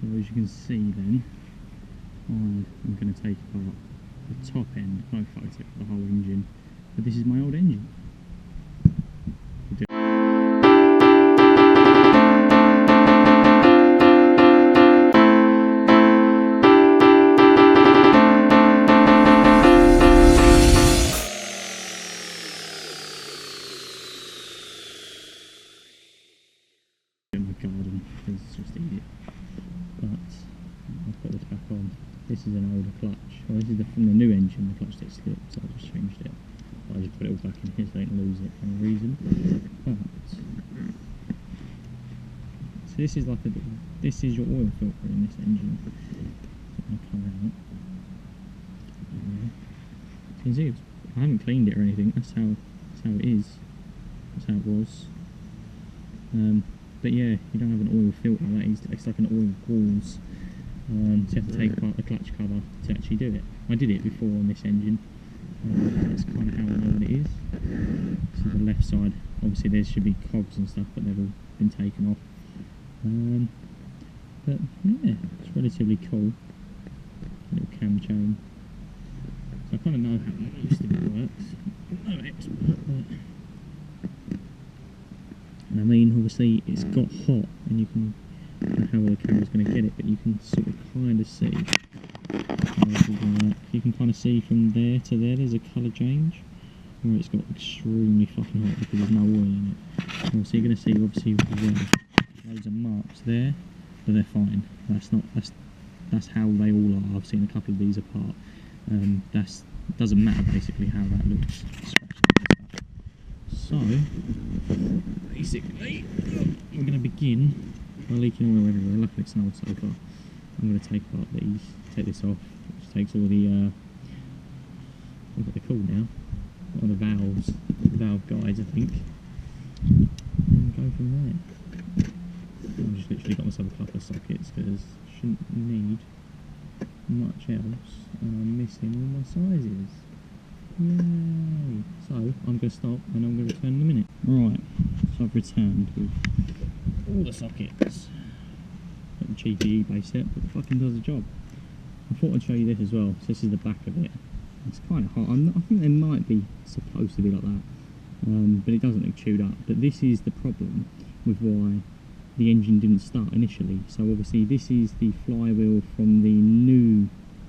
So as you can see then, I'm going to take apart the top end, no photo for the whole engine, but this is my old engine. In my garden, because it's just eat it. But I'll put this back on. This is an older clutch. Well, this is from the new engine, the clutch that slipped, so I just changed it. I just put it all back in here so I don't lose it for no reason. But so this is like this is your oil filter in this engine. It's going to come out. You can see I haven't cleaned it or anything. That's how it is. That's how it was. But yeah, you don't have an oil filter. It's like an oil gauze. So you have to take apart the clutch cover to actually do it. I did it before on this engine. That's kind of how I know what it is. So the left side, obviously there should be cogs and stuff, but they've all been taken off. But yeah, it's relatively cool. Little cam chain. So I kind of know how most of it works. I'm no expert, but... And I mean, obviously it's got hot, and you can, I don't know how well the camera's going to get it, but you can sort of kind of see. You can kind of see from there to there, there's a colour change, where it's got extremely fucking hot because there's no oil in it. So you're going to see, obviously, loads of marks there, but they're fine. That's how they all are. I've seen a couple of these apart. Doesn't matter basically how that looks. So, basically, we're going to begin by leaking oil everywhere. Luckily it's an old sofa. I'm going to take apart these, take this off, which takes all the, what are they called now? What are the valves? Valve guides, I think. And go from there. I've just literally got myself a couple of sockets because I shouldn't need much else. And I'm missing all my sizes. Yay! So, I'm going to stop and I'm going to return in a minute. Right, so I've returned with all the sockets. Got the cheapy eBay set, but it fucking does the job. I thought I'd show you this as well. So this is the back of it. It's kind of hot. I think they might be supposed to be like that, but it doesn't look chewed up. But this is the problem with why the engine didn't start initially. So obviously this is the flywheel from the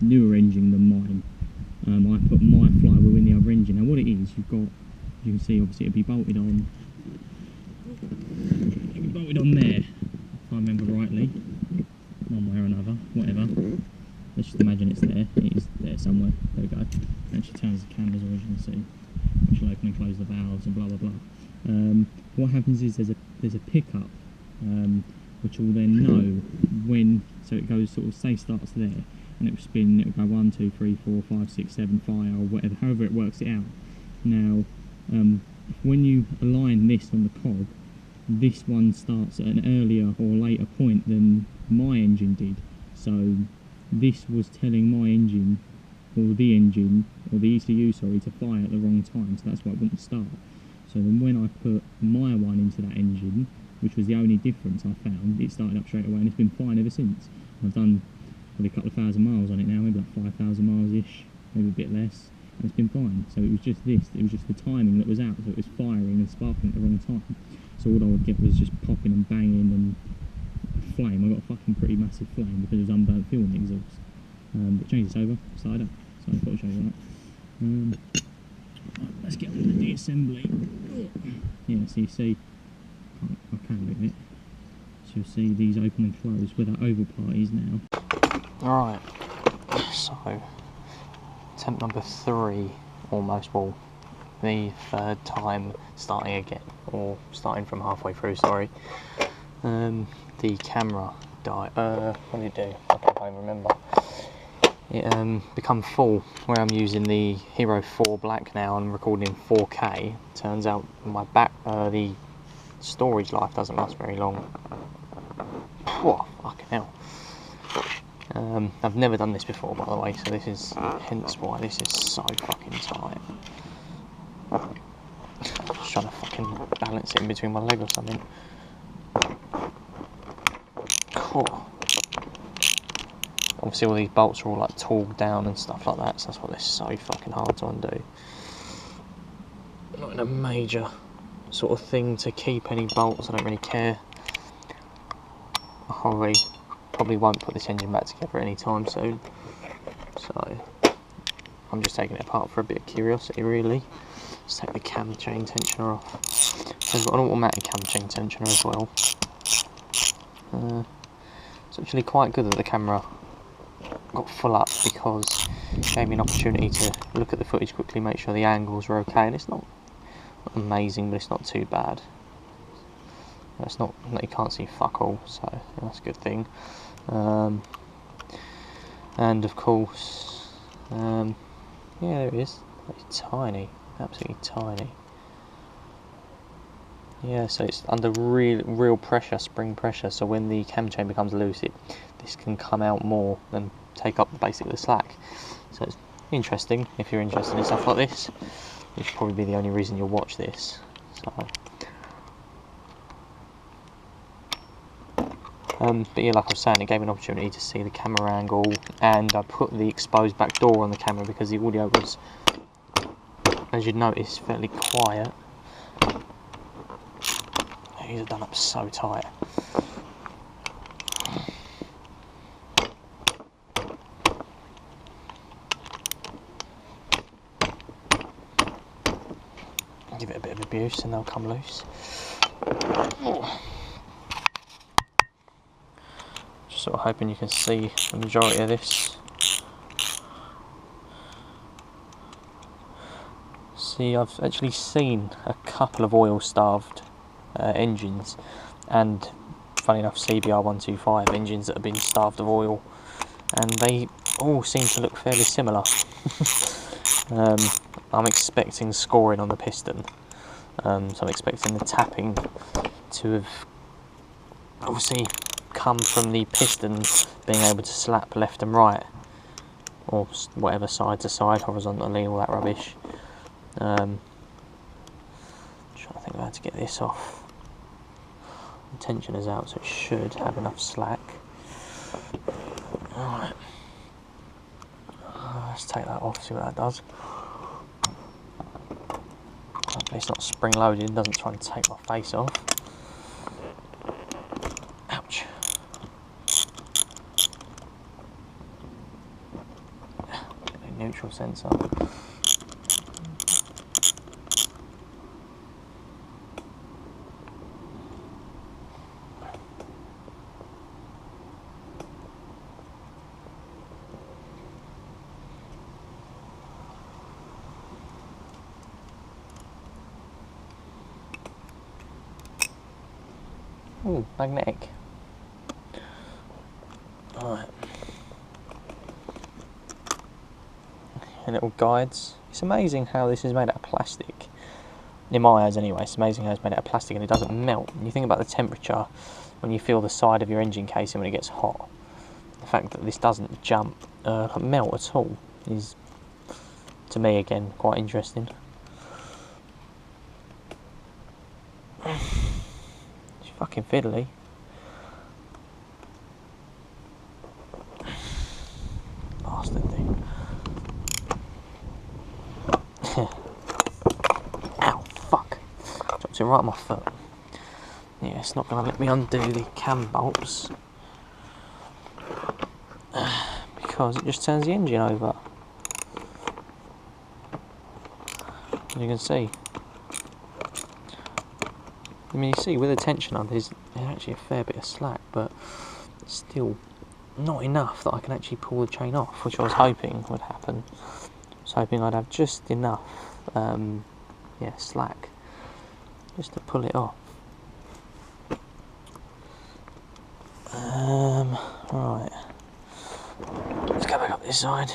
newer engine than mine. I put my flywheel in the other engine. Now what it is, you've got, you can see obviously it'll be bolted on. It'll be bolted on there, if I remember rightly, one way or another, whatever. Let's just imagine it's there. It is there somewhere. There we go. It actually turns the cameras on, as you can see, which will open and close the valves and blah blah blah. What happens is there's a pickup, which will then know when. So it goes sort of starts there. And it will spin, it will go 1, 2, 3, 4, 5, 6, 7, fire, or whatever, however it works it out. Now, when you align this on the cog, this one starts at an earlier or later point than my engine did. So this was telling my engine, or the ECU, sorry, to fire at the wrong time, so that's why it wouldn't start. So then when I put my one into that engine, which was the only difference I found, it started up straight away, and it's been fine ever since. I've done probably a couple of thousand miles on it now, maybe like 5,000 miles-ish, maybe a bit less, and it's been fine. So it was just this, it was just the timing that was out, so it was firing and sparking at the wrong time. So all I would get was just popping and banging and a flame. I got a fucking pretty massive flame because it was unburnt fuel in the exhaust. But change this over, side up, so I thought I'd show you that. Let's get on to the disassembly. Yeah, so you see, I can move it. So you'll see these open and close where that oval part is now. Right, so attempt number 3, almost, well, the third time starting again, or starting from halfway through, sorry. The camera died, what did it do? I can't remember. It become full, where I'm using the Hero 4 Black now and recording in 4K. Turns out my the storage life doesn't last very long. Whoa, fucking hell. I've never done this before, by the way, so this is hence why this is so fucking tight. Just trying to fucking balance it in between my leg or something. Cool. obviously all these bolts are all like torqued down and stuff like that, so that's why they're so fucking hard to undo. Not in a major sort of thing to keep any bolts, I don't really care. I probably won't put this engine back together anytime soon, so I'm just taking it apart for a bit of curiosity really. Let's take the cam chain tensioner off. So we've got an automatic cam chain tensioner as well. It's actually quite good that the camera got full up, because it gave me an opportunity to look at the footage quickly, make sure the angles were okay, and it's not amazing, but it's not too bad. It's not, you can't see fuck all, so that's a good thing. And of course, yeah, there it is. It's tiny, absolutely tiny. Yeah, so it's under real pressure, spring pressure, so when the cam chain becomes loose, this can come out more than take up basically the slack. So it's interesting if you're interested in stuff like this, which will probably be the only reason you'll watch this. So, but yeah, like I was saying, it gave me an opportunity to see the camera angle, and I put the exposed back door on the camera because the audio was, as you'd notice, fairly quiet. These are done up so tight. Give it a bit of abuse and they'll come loose. Just sort of hoping you can see the majority of this. See, I've actually seen a couple of oil-starved engines, and funny enough CBR125 engines that have been starved of oil, and they all seem to look fairly similar. I'm expecting scoring on the piston, so I'm expecting the tapping to have obviously come from the piston being able to slap left and right, or whatever, side to side, horizontally, all that rubbish. Trying to think of how to get this off. The tensioner's out, so it should have enough slack. Alright, let's take that off, see what that does. Hopefully it's not spring loaded, doesn't try and take my face off. Ouch. A neutral sensor. Ooh, magnetic. Alright. And little guides. It's amazing how this is made out of plastic. In my eyes anyway, it's amazing how it's made out of plastic and it doesn't melt. When you think about the temperature, when you feel the side of your engine casing when it gets hot, the fact that this doesn't melt at all is, to me again, quite interesting. Fucking fiddly. Bastard thing. Ow, fuck. Dropped it right on my foot. Yeah, it's not going to let me undo the cam bolts. Because it just turns the engine over. As you can see. I mean, you see, with the tensioner, there's actually a fair bit of slack, but still not enough that I can actually pull the chain off, which I was hoping would happen. I was hoping I'd have just enough, yeah, slack, just to pull it off. Right, let's go back up this side.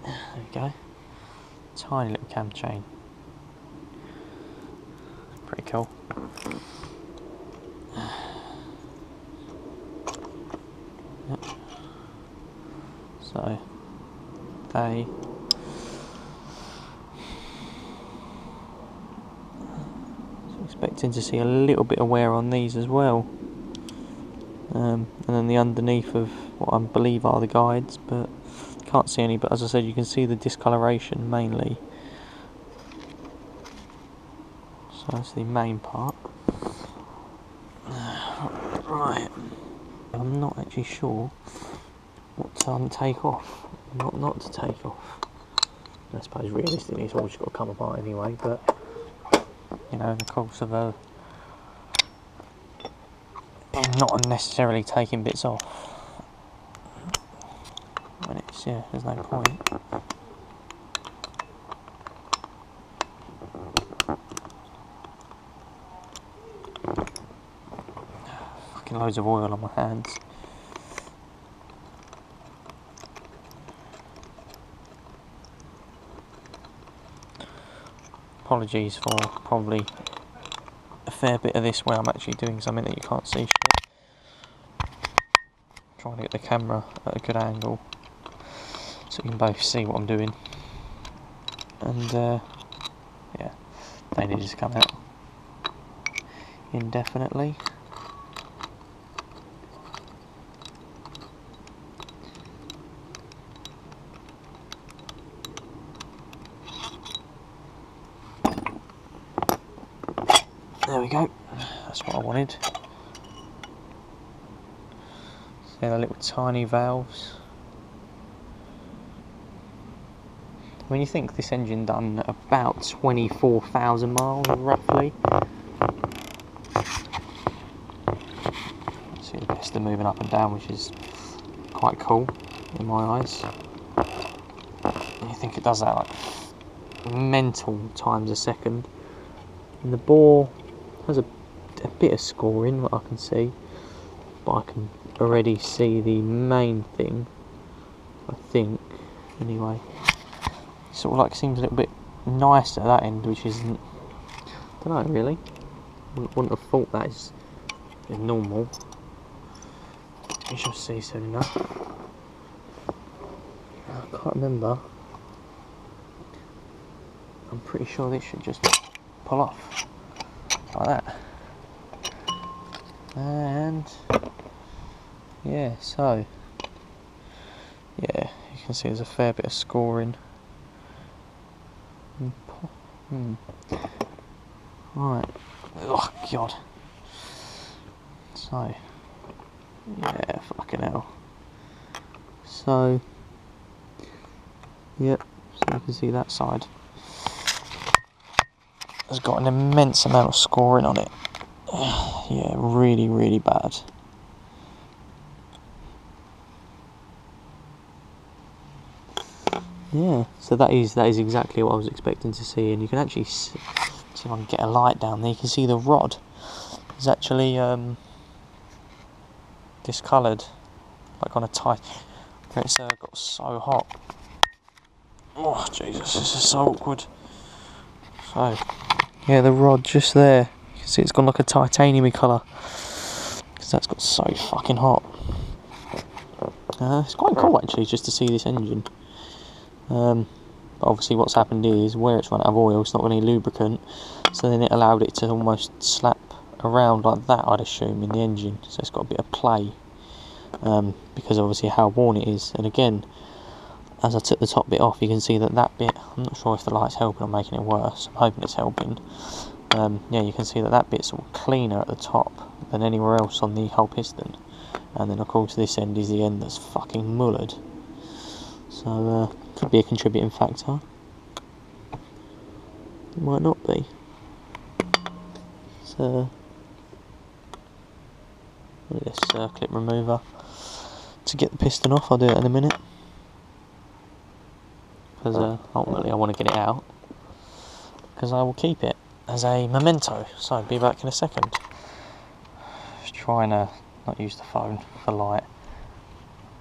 There we go. Tiny little cam chain. Pretty cool. Yep. So they expecting to see a little bit of wear on these as well. and then the underneath of what I believe are the guides, but can't see any. But as I said, you can see the discoloration mainly. So that's the main part. Right, I'm not actually sure what to take off, what not to take off. I suppose realistically it's all just got to come apart anyway, but you know, in the course of not necessarily taking bits off, when it's, yeah, there's no point. Fucking loads of oil on my hands. Apologies for probably a fair bit of this where I'm actually doing something that you can't see shit. Trying to get the camera at a good angle so you can both see what I'm doing. And yeah, they need to come out indefinitely. There we go, that's what I wanted. See the little tiny valves. When you think this engine done about 24,000 miles roughly. See the piston moving up and down, which is quite cool in my eyes. And you think it does that like mental times a second. And the bore has a bit of scoring, what I can see, but I can already see the main thing, I think, anyway. Sort of like seems a little bit nicer at that end, which isn't, I don't know really, wouldn't have thought that is normal. We shall see soon enough. I can't remember, I'm pretty sure this should just pull off like that. And yeah, so yeah, you can see there's a fair bit of scoring. Right, oh god. So yeah, fucking hell. So yep, so you can see that side has got an immense amount of scoring on it. Yeah, really, really bad. Yeah, so that is exactly what I was expecting to see, and you can actually see if I can get a light down there. You can see the rod is actually discoloured, like on a tight. It's got so hot. Oh Jesus, this is so awkward. So yeah, the rod just there. You can see it's gone like a titanium colour because that's got so fucking hot. It's quite cool actually just to see this engine. But obviously what's happened is where it's run out of oil, it's not got any lubricant, so then it allowed it to almost slap around like that, I'd assume, in the engine. So it's got a bit of play because obviously how worn it is. And again, as I took the top bit off, you can see that bit, I'm not sure if the light's helping or making it worse, I'm hoping it's helping. Yeah, you can see that bit's sort of cleaner at the top than anywhere else on the whole piston. And then of course this end is the end that's fucking mullered. So could be a contributing factor. It might not be. So this clip remover to get the piston off. I'll do it in a minute because ultimately I want to get it out because I will keep it as a memento. So I'll be back in a second. Just trying to not use the phone for light.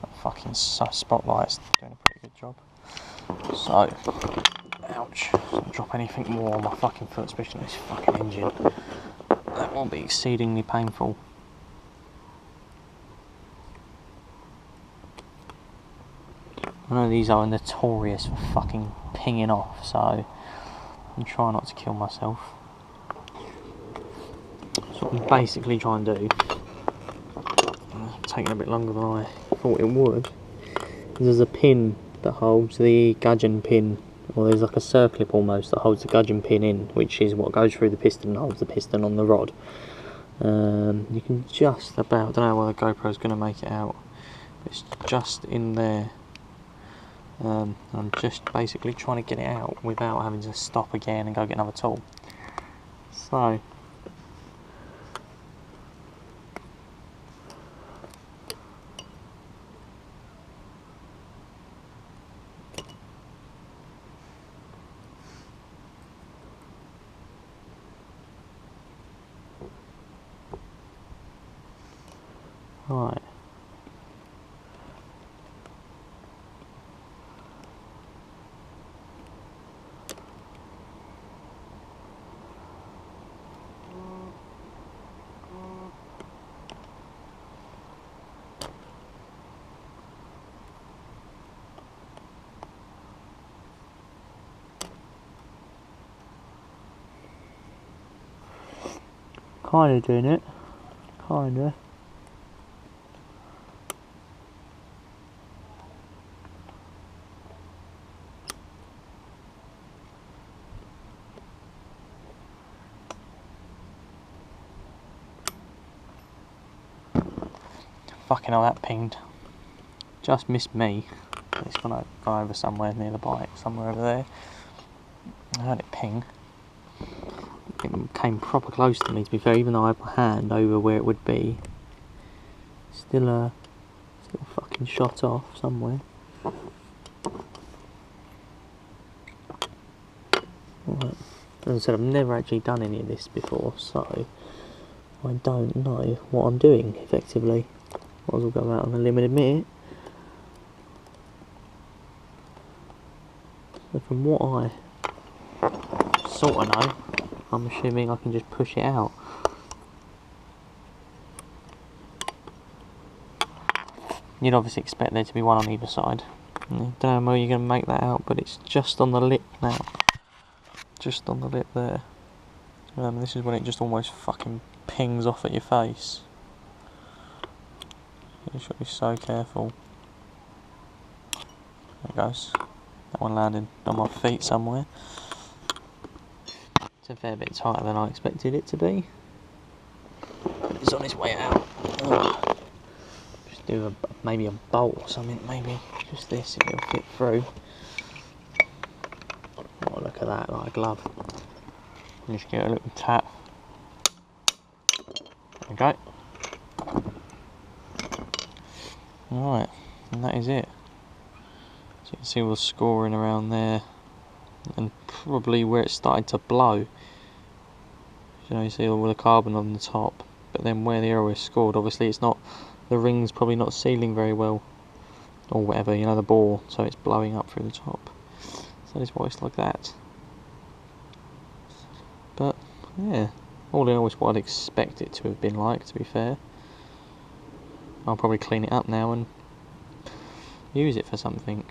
That fucking spotlight's doing a pretty good job. So, ouch, don't drop anything more on my fucking foot, especially this fucking engine. That will be exceedingly painful. I know these are notorious for fucking pinging off, so I'm trying not to kill myself. So what I'm basically trying to do, taking a bit longer than I thought it would. There's a pin that holds the gudgeon pin, or there's like a circlip almost that holds the gudgeon pin in, which is what goes through the piston and holds the piston on the rod. You can just about, I don't know whether the GoPro's going to make it out, but it's just in there. I'm just basically trying to get it out without having to stop again and go get another tool. So, right. Kind of doing it, kind of. Fucking hell, that pinged. Just missed me. It's when I go over somewhere near the bike, somewhere over there. I heard it ping. It came proper close to me, to be fair, even though I had my hand over where it would be. Still fucking shot off somewhere. Right. As I said, I've never actually done any of this before, so I don't know what I'm doing effectively. Might as well go out on a limb and admit it. So from what I sort of know, I'm assuming I can just push it out. You'd obviously expect there to be one on either side. I don't know how you're going to make that out, but it's just on the lip now. Just on the lip there. This is when it just almost fucking pings off at your face. You should be so careful. There it goes. That one landed on my feet somewhere. It's a fair bit tighter than I expected it to be. But it's on its way out. Oh. Just do maybe a bolt or something, maybe. Just this, if it'll fit through. Oh, look at that, like a glove. Just get a little tap. There we go. Right, and that is it. So you can see all the scoring around there, and probably where it started to blow. You see all the carbon on the top, but then where the arrow is scored, obviously it's not, the ring's probably not sealing very well, or whatever, you know, the bore, so it's blowing up through the top. So that's why it's like that. But yeah, all in all, it's what I'd expect it to have been like, to be fair. I'll probably clean it up now and use it for something.